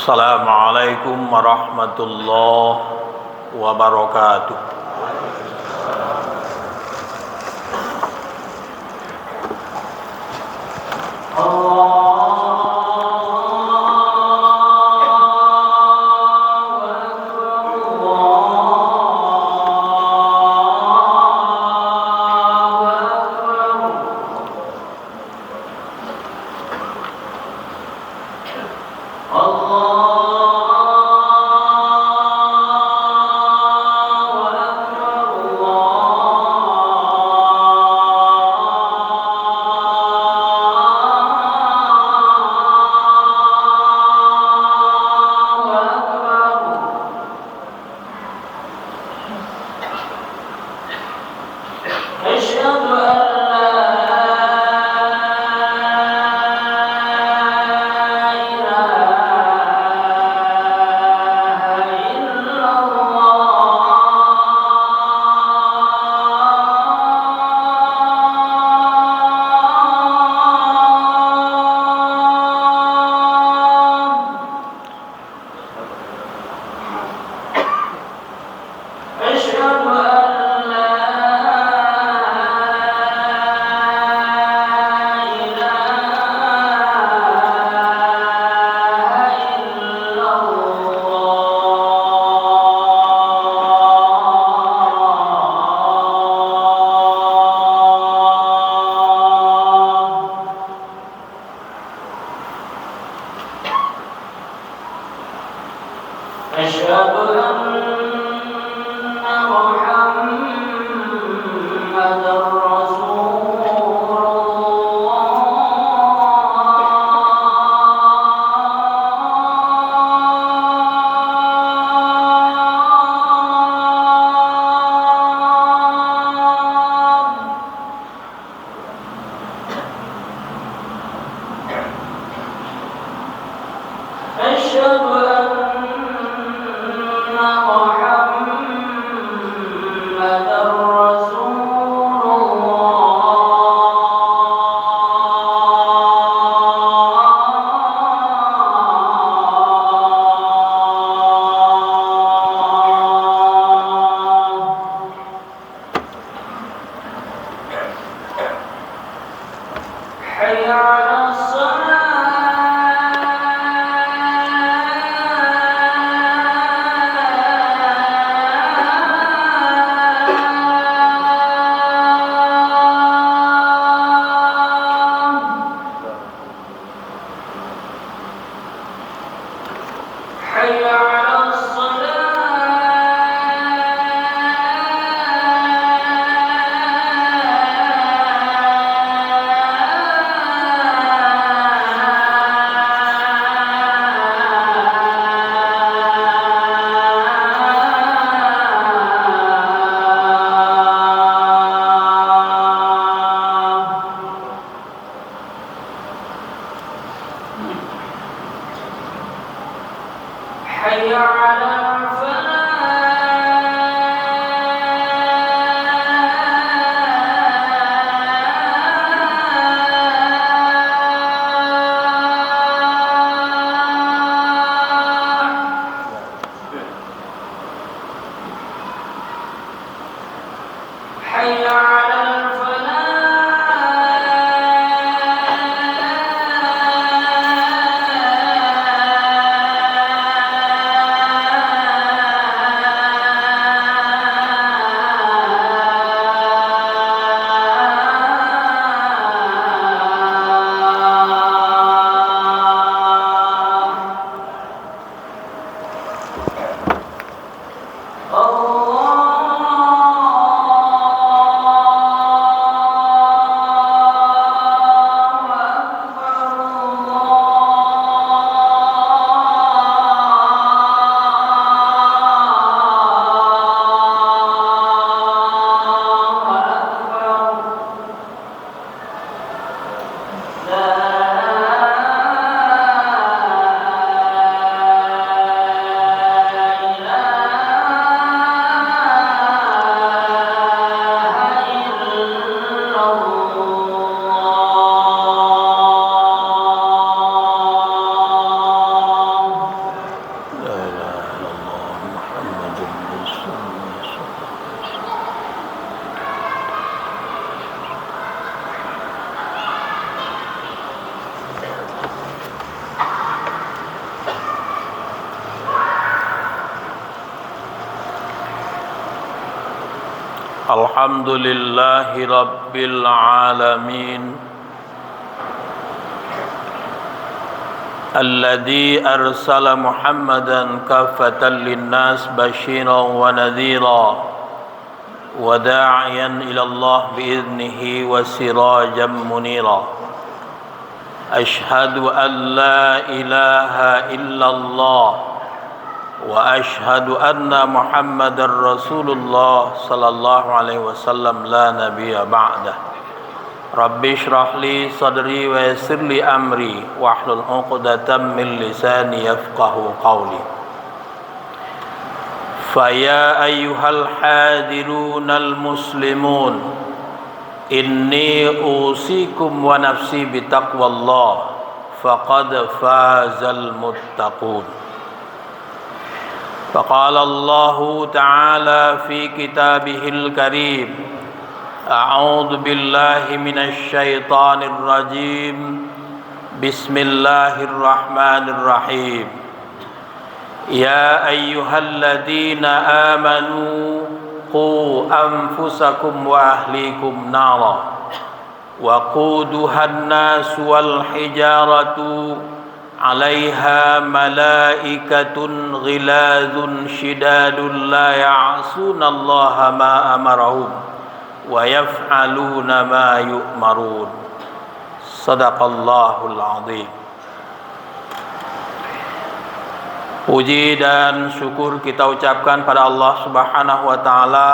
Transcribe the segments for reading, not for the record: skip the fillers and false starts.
Assalamualaikum warahmatullahi wabarakatuh. Alhamdulillahi Rabbil Alamin Alladhi arsala Muhammadan kaffatan linnas bashiran wa nadhira wa da'iyan ila Allah bi'idhnihi wa sirajan munira. Ashhadu an la ilaha illallah wa ashhadu anna Muhammadar Rasulullah sallallahu alaihi wasallam la nabiyya ba'dah. Rabbi shrah li sadri wa yassir li amri wahlul 'uqdatam min lisani yafqahu qawli. Faya ayyuhal hadirunal muslimun inni usikum wa nafsi bitaqwallah faqad fazal muttaqun. فقال الله تعالى في كتابه الكريم أعوذ بالله من الشيطان الرجيم بسم الله الرحمن الرحيم يا أيها الذين آمنوا قوا أنفسكم وأهليكم نارا وقودها الناس والحجارة عليها ملائكة غلاظ شداد لا يعصون الله ما أمرهم ويفعلون ما يؤمرون. صدق Allahul Azim. Puji dan syukur kita ucapkan pada Allah Subhanahu wa taala,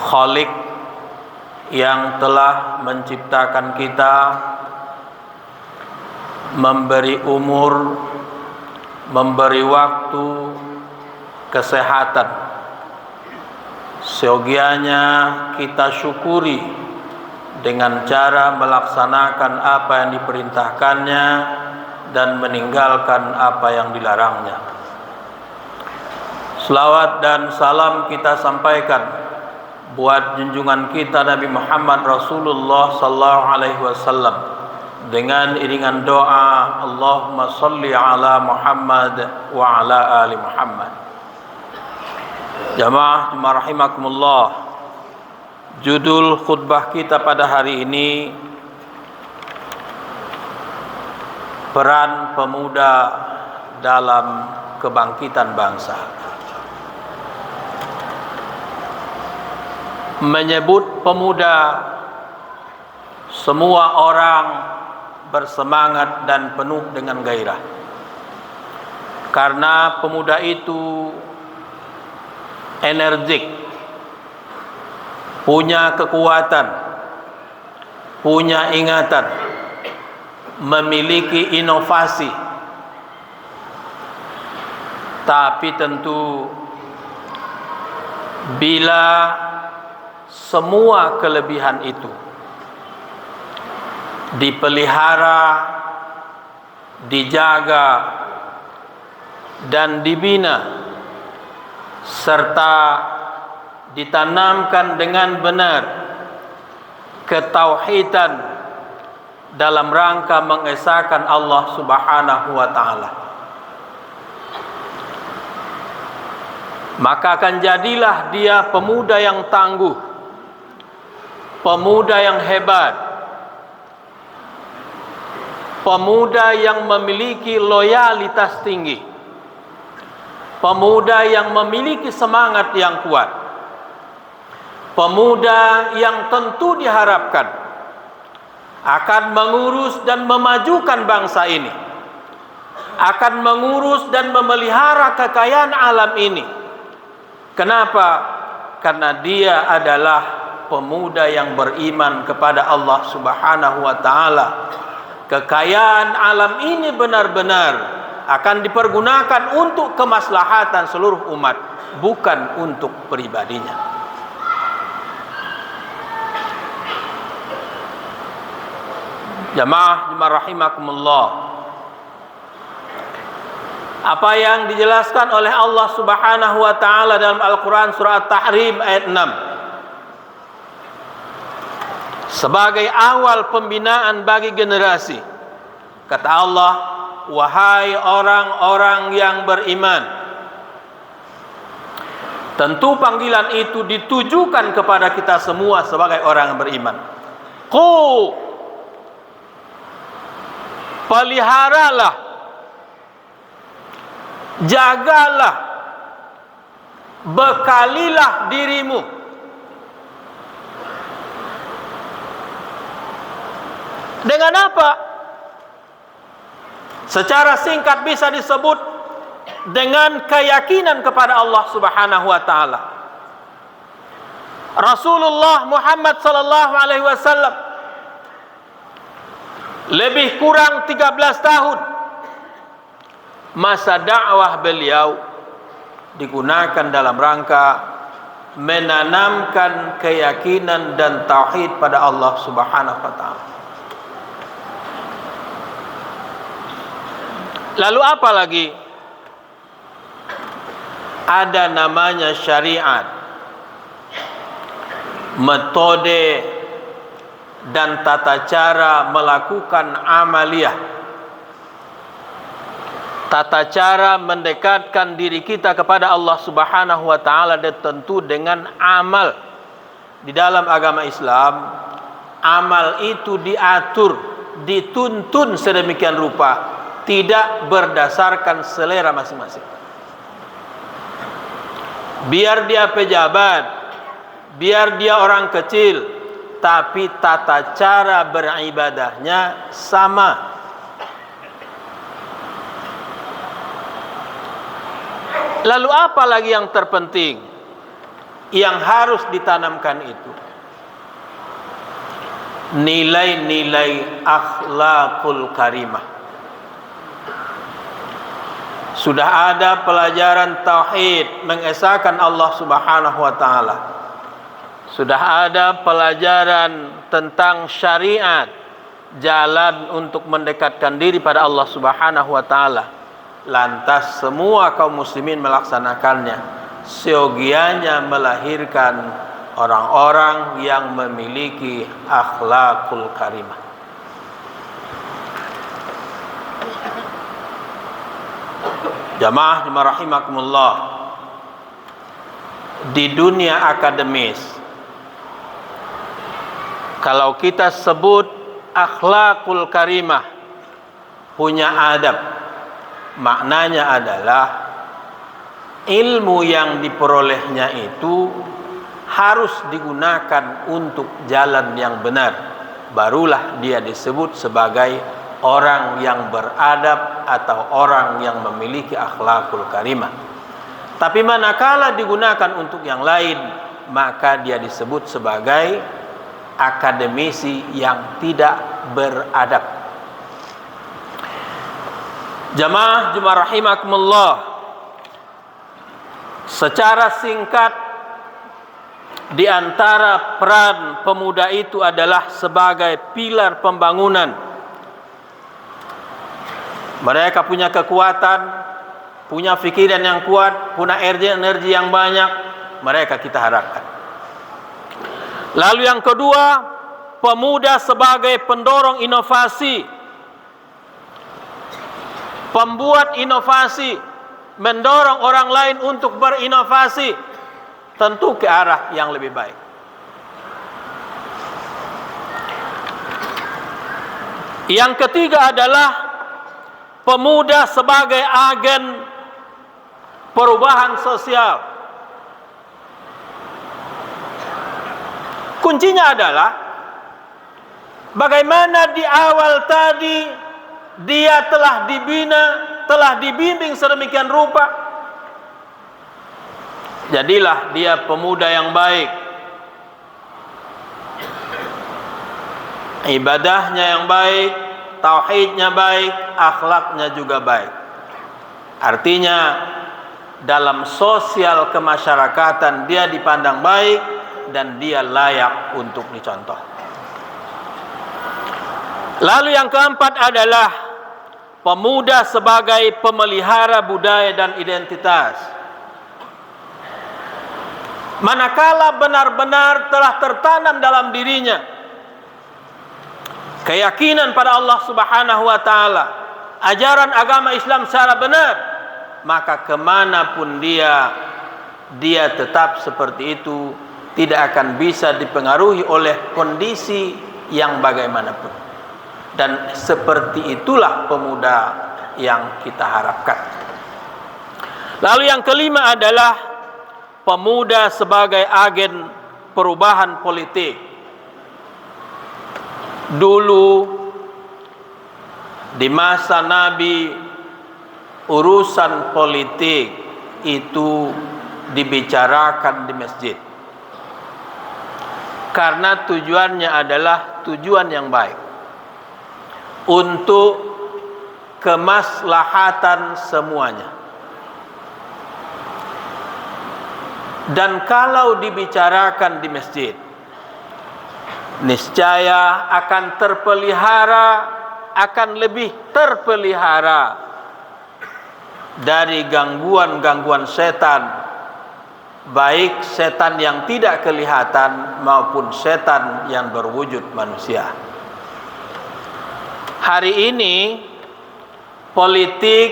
Khalik yang telah menciptakan kita, memberi umur, memberi waktu, kesehatan. Seyogianya kita syukuri dengan cara melaksanakan apa yang diperintahkannya dan meninggalkan apa yang dilarangnya. Selawat dan salam kita sampaikan buat junjungan kita Nabi Muhammad Rasulullah sallallahu alaihi wasallam dengan iringan doa Allahumma salli ala Muhammad wa ala ali Muhammad. Jamaah rahimakumullah, judul khutbah kita pada hari ini peran pemuda dalam kebangkitan bangsa. Menyebut pemuda, semua orang bersemangat dan penuh dengan gairah. Karena pemuda itu energik, punya kekuatan, punya ingatan, memiliki inovasi. Tapi tentu bila semua kelebihan itu dipelihara, dijaga, dan dibina, serta ditanamkan dengan benar ketauhidan dalam rangka mengesahkan Allah Subhanahu wa taala, maka akan jadilah dia pemuda yang tangguh, pemuda yang hebat, pemuda yang memiliki loyalitas tinggi, pemuda yang memiliki semangat yang kuat, pemuda yang tentu diharapkan akan mengurus dan memajukan bangsa ini, akan mengurus dan memelihara kekayaan alam ini. Kenapa? Karena dia adalah pemuda yang beriman kepada Allah Subhanahu wa taala. Kekayaan alam ini benar-benar akan dipergunakan untuk kemaslahatan seluruh umat, bukan untuk pribadinya. Jamaah rahimakumullah, apa yang dijelaskan oleh Allah Subhanahu wa taala dalam Al-Qur'an surah At-Tahrim ayat 6 sebagai awal pembinaan bagi generasi. Kata Allah, wahai orang-orang yang beriman, Tentu panggilan itu ditujukan kepada kita semua sebagai orang yang beriman. Qu, peliharalah, jagalah, bekalilah dirimu dengan apa? Secara singkat bisa disebut dengan keyakinan kepada Allah Subhanahu wa taala. Rasulullah Muhammad sallallahu alaihi wasallam lebih kurang 13 tahun masa dakwah beliau digunakan dalam rangka menanamkan keyakinan dan tauhid pada Allah Subhanahu wa taala. Lalu apa lagi? Ada namanya syariat, metode dan tata cara melakukan amaliyah, tata cara mendekatkan diri kita kepada Allah Subhanahu wa taala, dan tentu dengan amal. Di dalam agama Islam, amal itu diatur, dituntun sedemikian rupa, tidak berdasarkan selera masing-masing. Biar dia pejabat, biar dia orang kecil, tapi tata cara beribadahnya sama. Lalu apa lagi yang terpenting yang harus ditanamkan itu? Nilai-nilai akhlakul karimah. Sudah ada pelajaran tauhid, mengesahkan Allah Subhanahu wa taala. Sudah ada pelajaran tentang syariat, jalan untuk mendekatkan diri pada Allah Subhanahu wa taala. Lantas semua kaum muslimin melaksanakannya. Seyogianya melahirkan orang-orang yang memiliki akhlakul karimah. Jamaah rahimakumullah, di dunia akademis, kalau kita sebut akhlakul karimah, punya adab, maknanya adalah ilmu yang diperolehnya itu harus digunakan untuk jalan yang benar, barulah dia disebut sebagai orang yang beradab atau orang yang memiliki akhlakul karimah. Tapi manakala digunakan untuk yang lain, maka dia disebut sebagai akademisi yang tidak beradab. Jamaah rahimakumullah, secara singkat, di antara peran pemuda itu adalah sebagai pilar pembangunan. Mereka punya kekuatan, punya pikiran yang kuat, punya energi yang banyak. Mereka kita harapkan. Lalu yang kedua, pemuda sebagai pendorong inovasi, pembuat inovasi, mendorong orang lain untuk berinovasi, tentu ke arah yang lebih baik. Yang ketiga adalah pemuda sebagai agen perubahan sosial. Kuncinya adalah bagaimana di awal tadi dia telah dibina, telah dibimbing sedemikian rupa. Jadilah dia pemuda yang baik, ibadahnya yang baik, tauhidnya baik, akhlaknya juga baik. Artinya dalam sosial kemasyarakatan dia dipandang baik dan dia layak untuk dicontoh. Lalu yang keempat adalah pemuda sebagai pemelihara budaya dan identitas. Manakala benar-benar telah tertanam dalam dirinya keyakinan pada Allah Subhanahu wa taala, ajaran agama Islam secara benar, maka kemanapun dia dia tetap seperti itu, tidak akan bisa dipengaruhi oleh kondisi yang bagaimanapun. Dan seperti itulah pemuda yang kita harapkan. Lalu yang kelima adalah pemuda sebagai agen perubahan politik. Dulu di masa Nabi, urusan politik itu dibicarakan di masjid, karena tujuannya adalah tujuan yang baik untuk kemaslahatan semuanya. Dan kalau dibicarakan di masjid, niscaya akan terpelihara, akan lebih terpelihara dari gangguan-gangguan setan, baik setan yang tidak kelihatan maupun setan yang berwujud manusia. Hari ini politik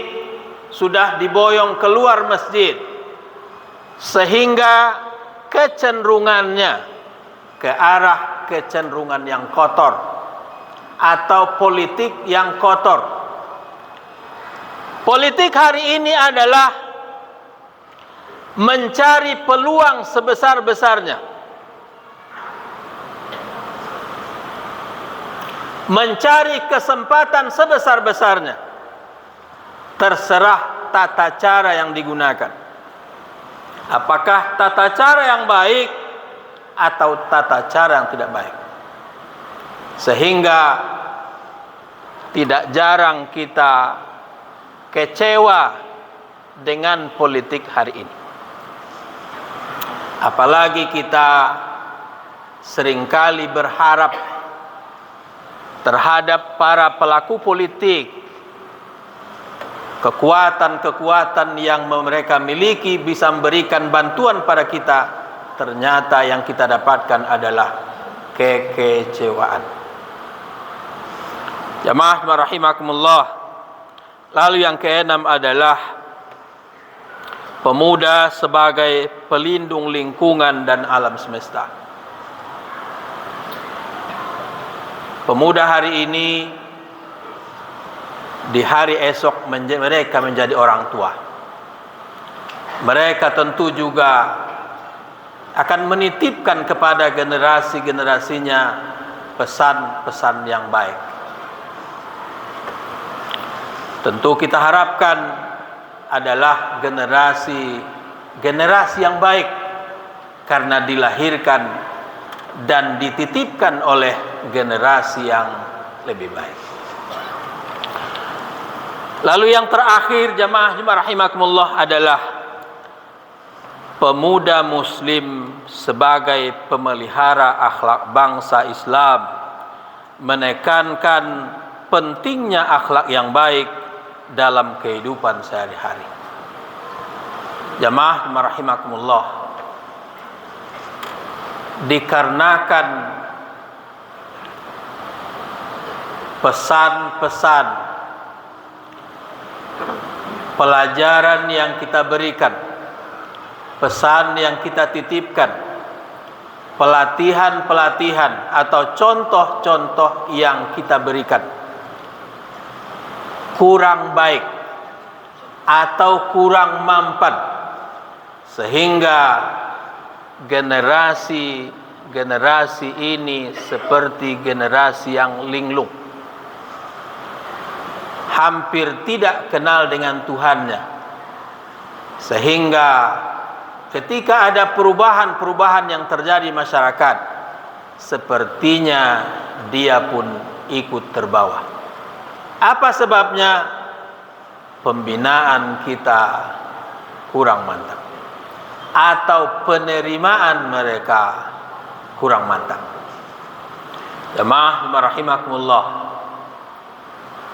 sudah diboyong keluar masjid, sehingga kecenderungannya ke arah kecenderungan yang kotor atau politik yang kotor. Politik hari ini adalah mencari peluang sebesar-besarnya, mencari kesempatan sebesar-besarnya. Terserah tata cara yang digunakan, apakah tata cara yang baik atau tata cara yang tidak baik. Sehingga tidak jarang kita kecewa dengan politik hari ini. Apalagi kita seringkali berharap terhadap para pelaku politik, kekuatan-kekuatan yang mereka miliki bisa memberikan bantuan pada kita. Ternyata yang kita dapatkan adalah kekecewaan. Jamaah rahimakumullah. Lalu yang keenam adalah pemuda sebagai pelindung lingkungan dan alam semesta. Pemuda hari ini, di hari esok mereka menjadi orang tua. Mereka tentu juga akan menitipkan kepada generasi-generasinya pesan-pesan yang baik. Tentu kita harapkan adalah generasi yang baik, karena dilahirkan dan dititipkan oleh generasi yang lebih baik. Lalu yang terakhir, jamaah rahimakumullah, adalah pemuda muslim sebagai pemelihara akhlak bangsa Islam, menekankan pentingnya akhlak yang baik dalam kehidupan sehari-hari. Jamaah rahimakumullah, dikarenakan pesan-pesan pelajaran yang kita berikan, pesan yang kita titipkan, pelatihan-pelatihan atau contoh-contoh yang kita berikan kurang baik atau kurang mampan, sehingga generasi ini seperti generasi yang linglung, hampir tidak kenal dengan Tuhannya, sehingga ketika ada perubahan-perubahan yang terjadi di masyarakat, sepertinya dia pun ikut terbawa. Apa sebabnya? Pembinaan kita kurang mantap, atau penerimaan mereka kurang mantap. Jemaah rahimakumullah,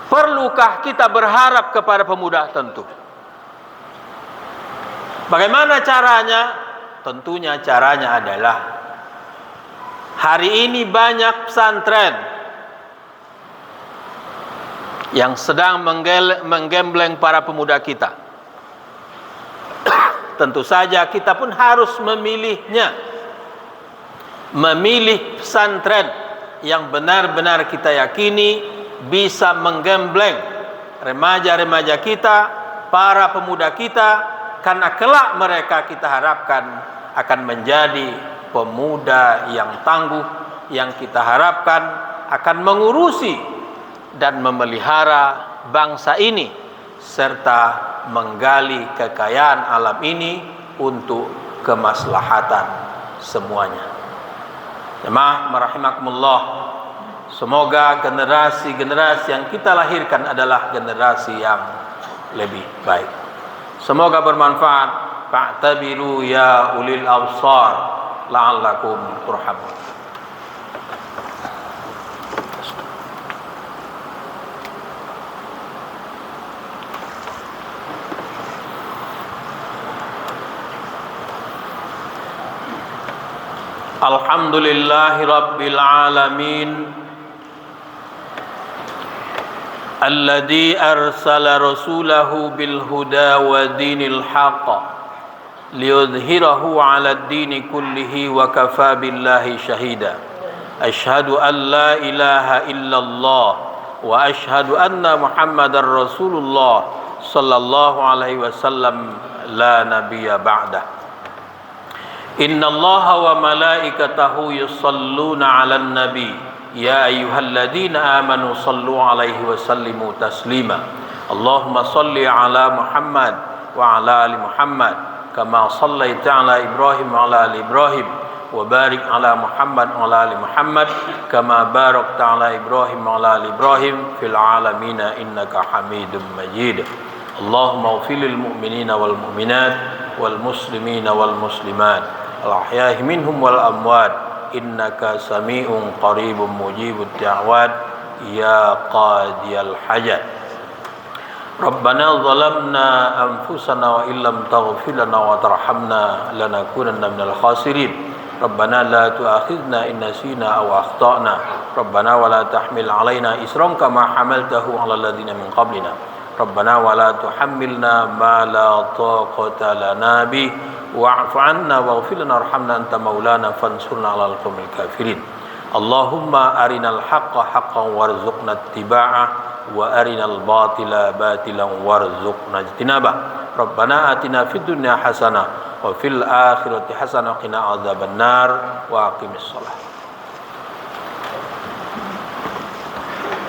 perlukah kita berharap kepada pemuda? Tentu. Bagaimana caranya? Tentunya caranya adalah hari ini banyak pesantren yang sedang menggembleng para pemuda kita. tentu saja kita pun harus memilihnya. Memilih pesantren yang benar-benar kita yakini bisa menggembleng remaja-remaja kita, para pemuda kita, karena kelak mereka kita harapkan akan menjadi pemuda yang tangguh, yang kita harapkan akan mengurusi dan memelihara bangsa ini serta menggali kekayaan alam ini untuk kemaslahatan semuanya. Jemaah rahimakumullah, semoga generasi-generasi yang kita lahirkan adalah generasi yang lebih baik. Semoga bermanfaat. Fa'tabiru ya ulil absar la'allakum turhamun. Alhamdulillahi rabbil alamin alladzi arsala rasulahu bil huda wa dinil haqq liyudhhirahu 'ala ad-dini kullihi wa kafa billahi shahida. Asyhadu an la ilaha illallah wa asyhadu anna Muhammadar Rasulullah sallallahu alaihi wasallam la nabiyya ba'dah. Innallaha wa malaikatahu yusalluna 'alan nabi ya ayyuhalladzina amanu sallu 'alaihi wa sallimu taslima. Allahumma salli 'ala Muhammad wa 'ala ali Muhammad kama sallaita 'ala Ibrahim wa 'ala ali Ibrahim wa barik 'ala Muhammad wa 'ala ali Muhammad kama barakta 'ala Ibrahim wa 'ala ali Ibrahim fil 'alamin innaka Hamidum Majid. Allahumma ighfir lil mu'minina wal mu'minat wal muslimina wal muslimat al ahya'i minhum wal amwat innaka sami'un qaribun mujibud da'wat ya qadiyal hajat. Rabbana zalamna anfusana wa illam taghfir lana wa tarhamna lanakunanna minal khasirin. Rabbana la tu'akhidna in nasina aw akhtana. Rabbana wa la tahmil 'alaina isran kama hamaltahu 'alal ladzina min qablina. Rabbana wa la tuhammilna ma la taqata lana bi wa'fu 'anna waghfir lana warhamna anta maulana fansurna 'alal qaumil kafirin. Allahumma arinal haqqa haqqan warzuqna ittiba'ah wa arinal batila batilan warzuqna ijtinabah. Rabbana atina fid dunya hasanah wa fil akhirati hasanah wa qina adzabannar wa aqimis shalah.